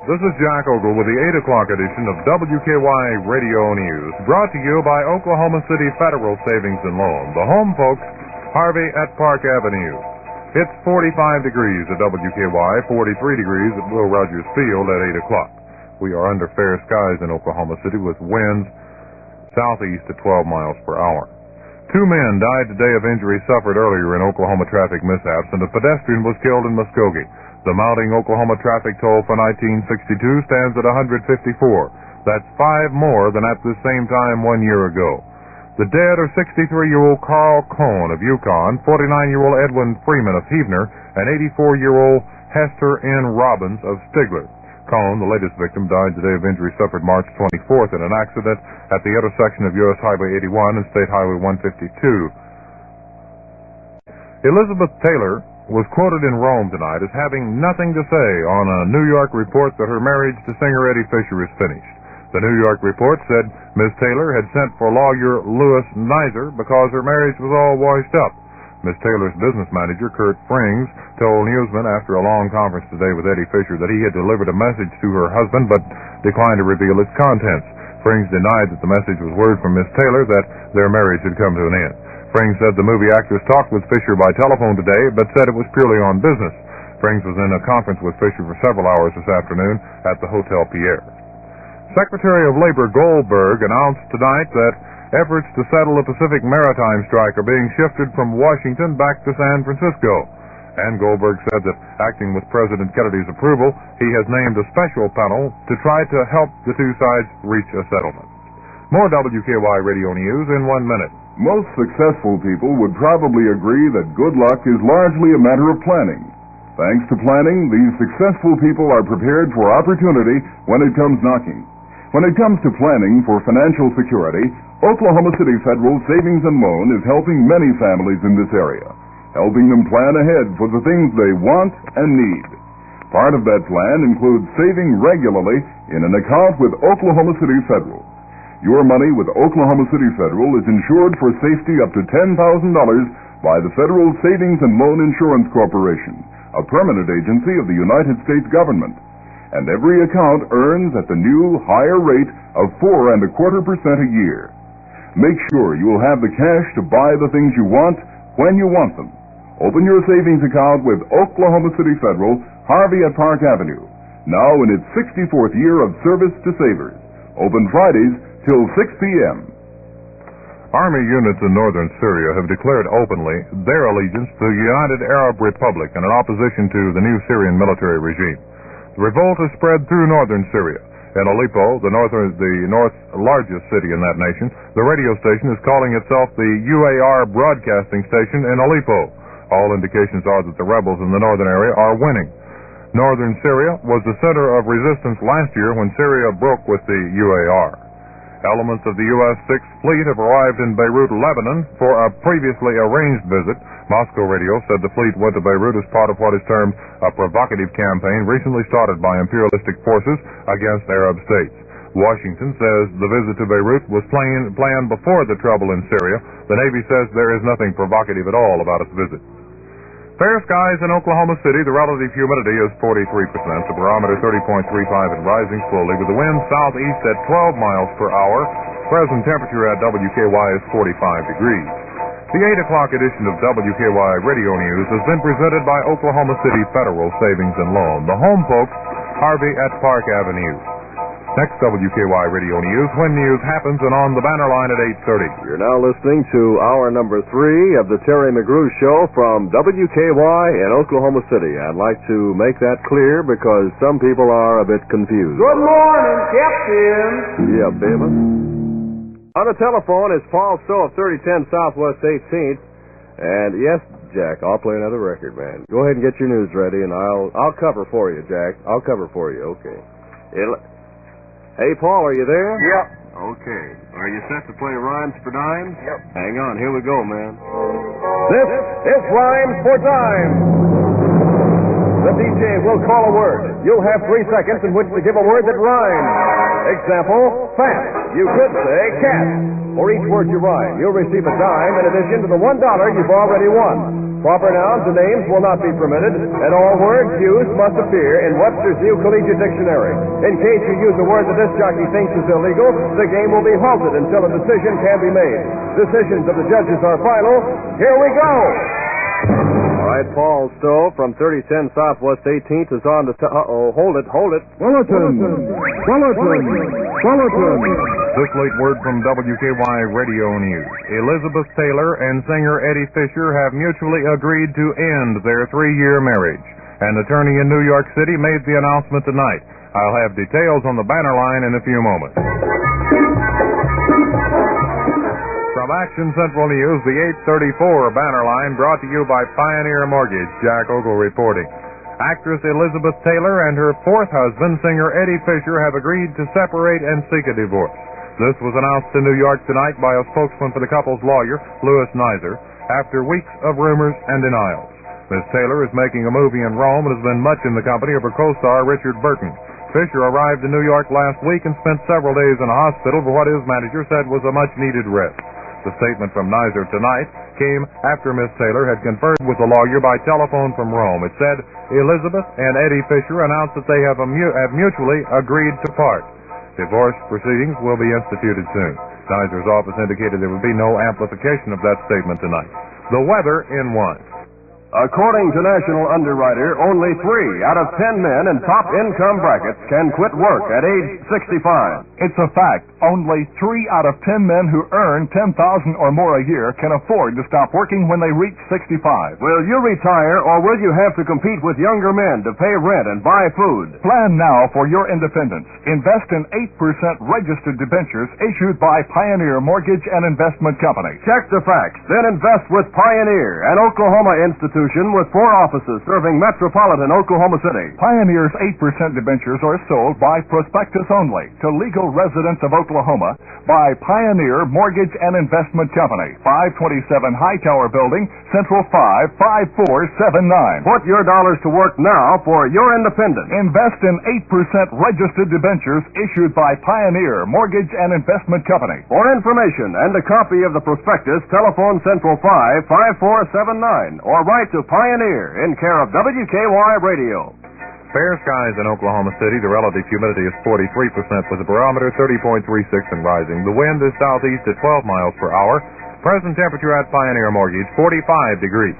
This is Jack Ogle with the 8 o'clock edition of WKY-Radio News, brought to you by Oklahoma City Federal Savings and Loan, the home folks, Harvey at Park Avenue. It's 45 degrees at WKY, 43 degrees at Will Rogers Field at 8 o'clock. We are under fair skies in Oklahoma City with winds southeast at 12 miles per hour. 2 men died today of injuries suffered earlier in Oklahoma traffic mishaps, and a pedestrian was killed in Muskogee. The mounting Oklahoma traffic toll for 1962 stands at 154. That's 5 more than at the same time 1 year ago. The dead are 63-year-old Carl Cohn of Yukon, 49-year-old Edwin Freeman of Heavener, and 84-year-old Hester N. Robbins of Stigler. Cohn, the latest victim, died today of injuries suffered March 24th in an accident at the intersection of U.S. Highway 81 and State Highway 152. Elizabeth Taylor was quoted in Rome tonight as having nothing to say on a New York report that her marriage to singer Eddie Fisher is finished. The New York report said Ms. Taylor had sent for lawyer Louis Nizer because her marriage was all washed up. Ms. Taylor's business manager, Kurt Frings, told newsmen after a long conference today with Eddie Fisher that he had delivered a message to her husband but declined to reveal its contents. Frings denied that the message was word from Ms. Taylor that their marriage had come to an end. Frings said the movie actress talked with Fisher by telephone today, but said it was purely on business. Frings was in a conference with Fisher for several hours this afternoon at the Hotel Pierre. Secretary of Labor Goldberg announced tonight that efforts to settle the Pacific Maritime strike are being shifted from Washington back to San Francisco. And Goldberg said that, acting with President Kennedy's approval, he has named a special panel to try to help the two sides reach a settlement. More WKY Radio News in 1 minute. Most successful people would probably agree that good luck is largely a matter of planning. Thanks to planning, these successful people are prepared for opportunity when it comes knocking. When it comes to planning for financial security, Oklahoma City Federal Savings and Loan is helping many families in this area, helping them plan ahead for the things they want and need. Part of that plan includes saving regularly in an account with Oklahoma City Federal. Your money with Oklahoma City Federal is insured for safety up to $10,000 by the Federal Savings and Loan Insurance Corporation, a permanent agency of the United States government. And every account earns at the new, higher rate of 4.25% a year. Make sure you will have the cash to buy the things you want when you want them. Open your savings account with Oklahoma City Federal, Harvey at Park Avenue, now in its 64th year of service to savers. Open Fridays till 6 p.m. Army units in northern Syria have declared openly their allegiance to the United Arab Republic and in opposition to the new Syrian military regime. The revolt has spread through northern Syria. In Aleppo, the north's largest city in that nation, the radio station is calling itself the UAR Broadcasting Station in Aleppo. All indications are that the rebels in the northern area are winning. Northern Syria was the center of resistance last year when Syria broke with the UAR. Elements of the U.S. Sixth Fleet have arrived in Beirut, Lebanon, for a previously arranged visit. Moscow Radio said the fleet went to Beirut as part of what is termed a provocative campaign recently started by imperialistic forces against Arab states. Washington says the visit to Beirut was planned before the trouble in Syria. The Navy says there is nothing provocative at all about its visit. Fair skies in Oklahoma City. The relative humidity is 43%. The barometer 30.35 and rising slowly with the wind southeast at 12 miles per hour. Present temperature at WKY is 45 degrees. The 8 o'clock edition of WKY Radio News has been presented by Oklahoma City Federal Savings and Loan, the home folks, Harvey at Park Avenue. Next WKY Radio News, when news happens, and on the banner line at 8:30. You're now listening to hour number 3 of the Terry McGrew Show from WKY in Oklahoma City. I'd like to make that clear because some people are a bit confused. Good morning, Captain. Yeah, baby. On the telephone is Paul Stowe of 3010 Southwest 18th. And yes, Jack, I'll play another record, man. Go ahead and get your news ready, and I'll cover for you, Jack. I'll cover for you, okay. Hey, Paul, are you there? Yep. Okay. Are you set to play Rhymes for Dimes? Yep. Hang on, here we go, man. This is Rhymes for Dimes. The DJ will call a word. You'll have 3 seconds in which to give a word that rhymes. Example, fat. You could say cat. For each word you rhyme, you'll receive a dime in addition to the $1 you've already won. Proper nouns and names will not be permitted, and all words used must appear in Webster's New Collegiate Dictionary. In case you use a word the disc jockey thinks is illegal, the game will be halted until a decision can be made. Decisions of the judges are final. Here we go! All right, Paul Stowe from 3010 Southwest 18th is on the... hold it. Bulletin! This late word from Wky-Radio News. Elizabeth Taylor and singer Eddie Fisher have mutually agreed to end their 3-year marriage. An attorney in New York City made the announcement tonight. I'll have details on the banner line in a few moments. From Action Central News, the 834 banner line brought to you by Pioneer Mortgage. Jack Ogle reporting. Actress Elizabeth Taylor and her fourth husband, singer Eddie Fisher, have agreed to separate and seek a divorce. This was announced in New York tonight by a spokesman for the couple's lawyer, Louis Nizer, after weeks of rumors and denials. Miss Taylor is making a movie in Rome and has been much in the company of her co-star, Richard Burton. Fisher arrived in New York last week and spent several days in a hospital for what his manager said was a much-needed rest. The statement from Nizer tonight came after Miss Taylor had conferred with the lawyer by telephone from Rome. It said Elizabeth and Eddie Fisher announced that they have mutually agreed to part. Divorce proceedings will be instituted soon. Nizer's office indicated there would be no amplification of that statement tonight. The weather in 1. According to National Underwriter, only 3 out of 10 men in top income brackets can quit work at age 65. It's a fact. Only 3 out of 10 men who earn $10,000 or more a year can afford to stop working when they reach 65. Will you retire, or will you have to compete with younger men to pay rent and buy food? Plan now for your independence. Invest in 8% registered debentures issued by Pioneer Mortgage and Investment Company. Check the facts, then invest with Pioneer, an Oklahoma institution with 4 offices serving metropolitan Oklahoma City. Pioneer's 8% debentures are sold by prospectus only to legal residents of Oklahoma by Pioneer Mortgage and Investment Company, 527 Hightower Building, Central 5, 5479. Put your dollars to work now for your independence. Invest in 8% registered debentures issued by Pioneer Mortgage and Investment Company. For information and a copy of the prospectus, telephone Central 5, 5479 or write to Pioneer in care of Wky-Radio. Fair skies in Oklahoma City. The relative humidity is 43% with the barometer 30.36 and rising. The wind is southeast at 12 miles per hour. Present temperature at Pioneer Mortgage, 45 degrees.